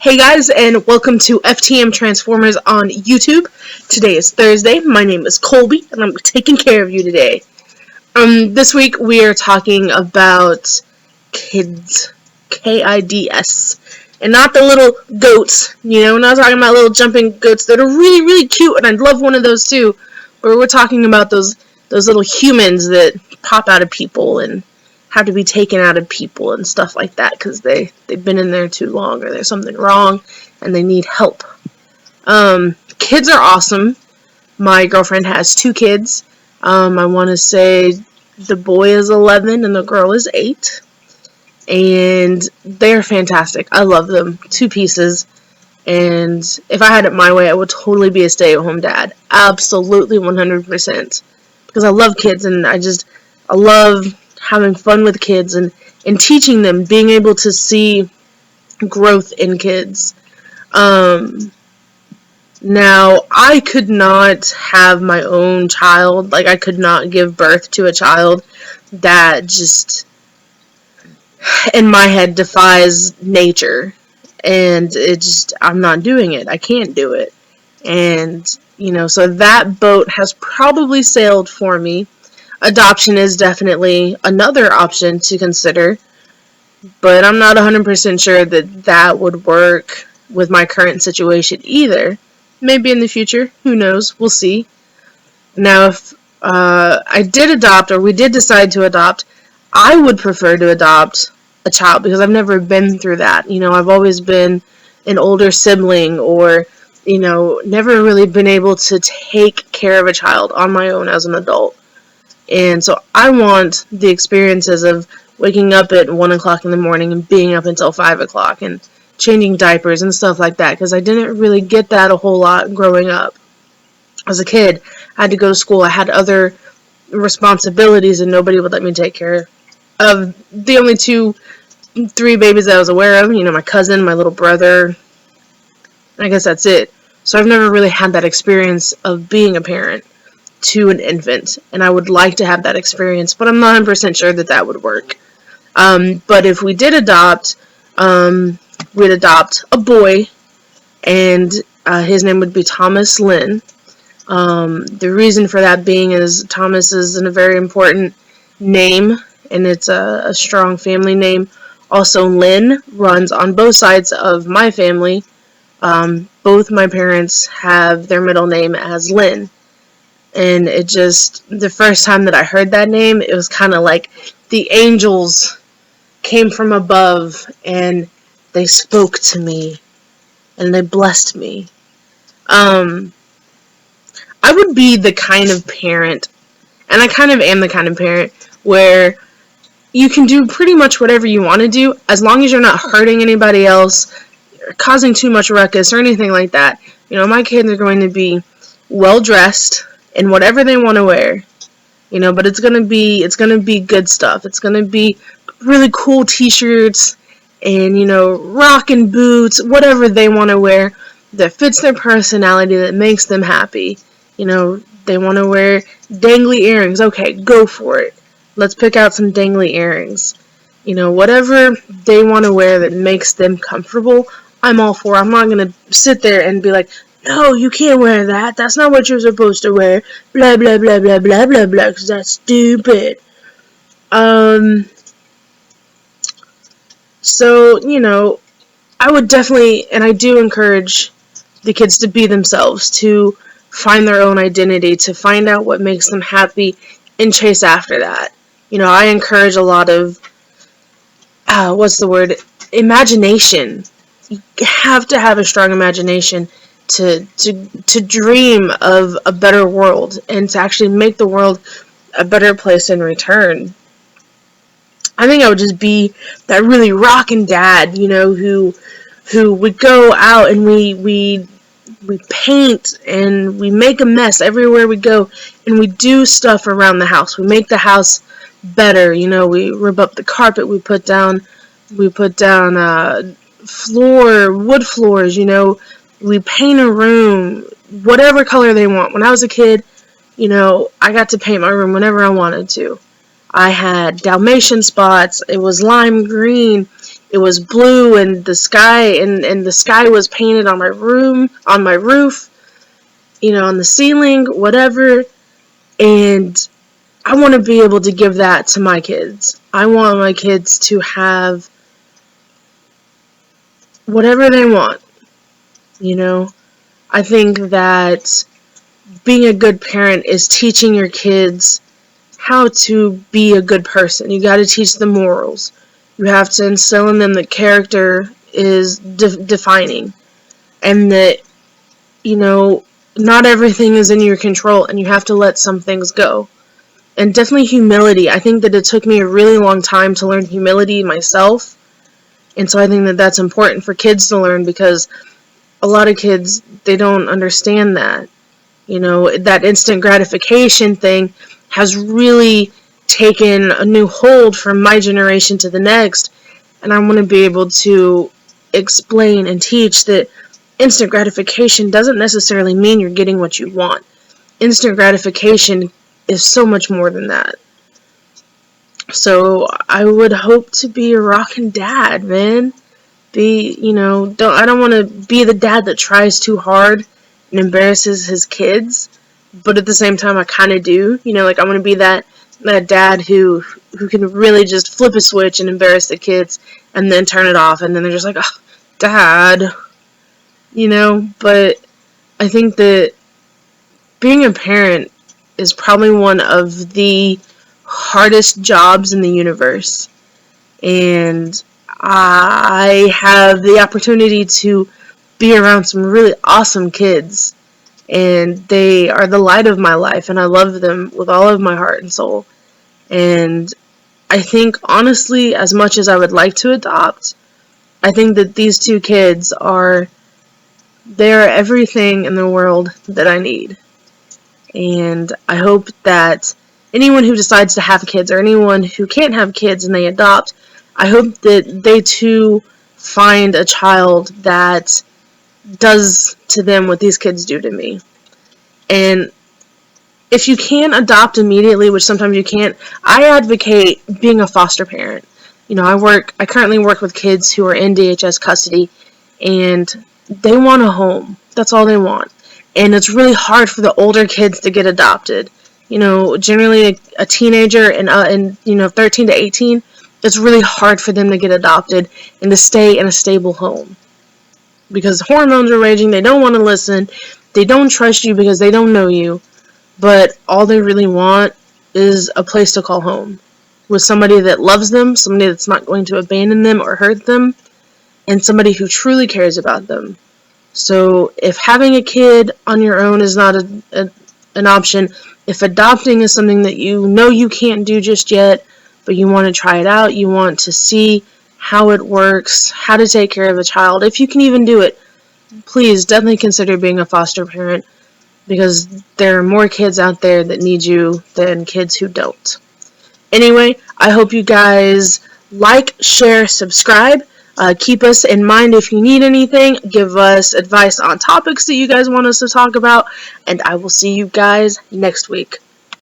Hey guys, and welcome to FTM Transformers on YouTube. Today is Thursday. My name is Colby, and I'm taking care of you today. This week we are talking about kids, KIDS, and not the little goats. We're not talking about little jumping goats that are really, really cute, and I'd love one of those too. But we're talking about those little humans that pop out of people and have to be taken out of people and stuff like that because they've been in there too long or there's something wrong and they need help. Kids are awesome. My girlfriend has 2 kids. I want to say the boy is 11 and the girl is 8. And they're fantastic. I love them. 2 pieces. And if I had it my way, I would totally be a stay-at-home dad. Absolutely 100%. Because I love kids and I love having fun with kids and teaching them, being able to see growth in kids. Now, I could not have my own child. I could not give birth to a child that just, in my head, defies nature. And I'm not doing it. I can't do it. And, so that boat has probably sailed for me. Adoption is definitely another option to consider, but I'm not 100% sure that would work with my current situation either. Maybe in the future, who knows, we'll see. Now, if I did adopt, or we did decide to adopt, I would prefer to adopt a child because I've never been through that. I've always been an older sibling or, never really been able to take care of a child on my own as an adult. And so I want the experiences of waking up at 1 o'clock in the morning and being up until 5 o'clock and changing diapers and stuff like that because I didn't really get that a whole lot growing up. As a kid, I had to go to school. I had other responsibilities and nobody would let me take care of the only 3 babies that I was aware of. My cousin, my little brother. I guess that's it. So I've never really had that experience of being a parent to an infant, and I would like to have that experience, but I'm not 100% sure that would work. But if we did adopt, we'd adopt a boy, and his name would be Thomas Lynn. The reason for that being is Thomas is a very important name, and it's a strong family name. Also, Lynn runs on both sides of my family. Both my parents have their middle name as Lynn. And the first time that I heard that name, it was kind of like the angels came from above and they spoke to me and they blessed me. I would be the kind of parent, and I kind of am the kind of parent, where you can do pretty much whatever you want to do as long as you're not hurting anybody else, or causing too much ruckus or anything like that. My kids are going to be well dressed in whatever they want to wear, but it's gonna be good stuff. It's gonna be really cool t-shirts and rockin' boots, whatever they want to wear that fits their personality, that makes them happy. They want to wear dangly earrings. Okay, go for it. Let's pick out some dangly earrings. Whatever they want to wear that makes them comfortable, I'm all for. I'm not gonna sit there and be like, no, you can't wear that. That's not what you're supposed to wear. Blah, blah, blah, blah, blah, blah, blah, because that's stupid. So, I would definitely, and I do encourage the kids to be themselves, to find their own identity, to find out what makes them happy, and chase after that. I encourage a lot of, imagination. You have to have a strong imagination to dream of a better world and to actually make the world a better place in return. I think I would just be that really rockin' dad, who would go out and we paint and we make a mess everywhere we go and we do stuff around the house. We make the house better, we rub up the carpet, we put down wood floors, we paint a room, whatever color they want. When I was a kid, I got to paint my room whenever I wanted to. I had Dalmatian spots, it was lime green, it was blue, and the sky was painted on my roof, on the ceiling, whatever. And I want to be able to give that to my kids. I want my kids to have whatever they want. I think that being a good parent is teaching your kids how to be a good person. You got to teach them morals. You have to instill in them that character is defining, and that, not everything is in your control, and you have to let some things go. And definitely humility. I think that it took me a really long time to learn humility myself. And so I think that that's important for kids to learn, because a lot of kids, they don't understand that. That instant gratification thing has really taken a new hold from my generation to the next. And I want to be able to explain and teach that instant gratification doesn't necessarily mean you're getting what you want. Instant gratification is so much more than that. So I would hope to be a rockin' dad, man. I don't want to be the dad that tries too hard and embarrasses his kids, but at the same time I kind of do. I want to be that dad who can really just flip a switch and embarrass the kids and then turn it off, and then they're just like, oh, Dad. But I think that being a parent is probably one of the hardest jobs in the universe. And I have the opportunity to be around some really awesome kids. And they are the light of my life, and I love them with all of my heart and soul. And I think, honestly, as much as I would like to adopt, I think that these two kids they're everything in the world that I need. And I hope that anyone who decides to have kids, or anyone who can't have kids and they adopt, I hope that they too find a child that does to them what these kids do to me. And if you can't adopt immediately, which sometimes you can't, I advocate being a foster parent. I currently work with kids who are in DHS custody, and they want a home. That's all they want. And it's really hard for the older kids to get adopted. Generally a teenager and 13 to 18, it's really hard for them to get adopted and to stay in a stable home. Because hormones are raging, they don't want to listen, they don't trust you because they don't know you, but all they really want is a place to call home. With somebody that loves them, somebody that's not going to abandon them or hurt them, and somebody who truly cares about them. So if having a kid on your own is not an option, if adopting is something that you can't do just yet, but you want to try it out, you want to see how it works, how to take care of a child, if you can even do it, please definitely consider being a foster parent, because there are more kids out there that need you than kids who don't. Anyway, I hope you guys like, share, subscribe. Keep us in mind if you need anything. Give us advice on topics that you guys want us to talk about. And I will see you guys next week.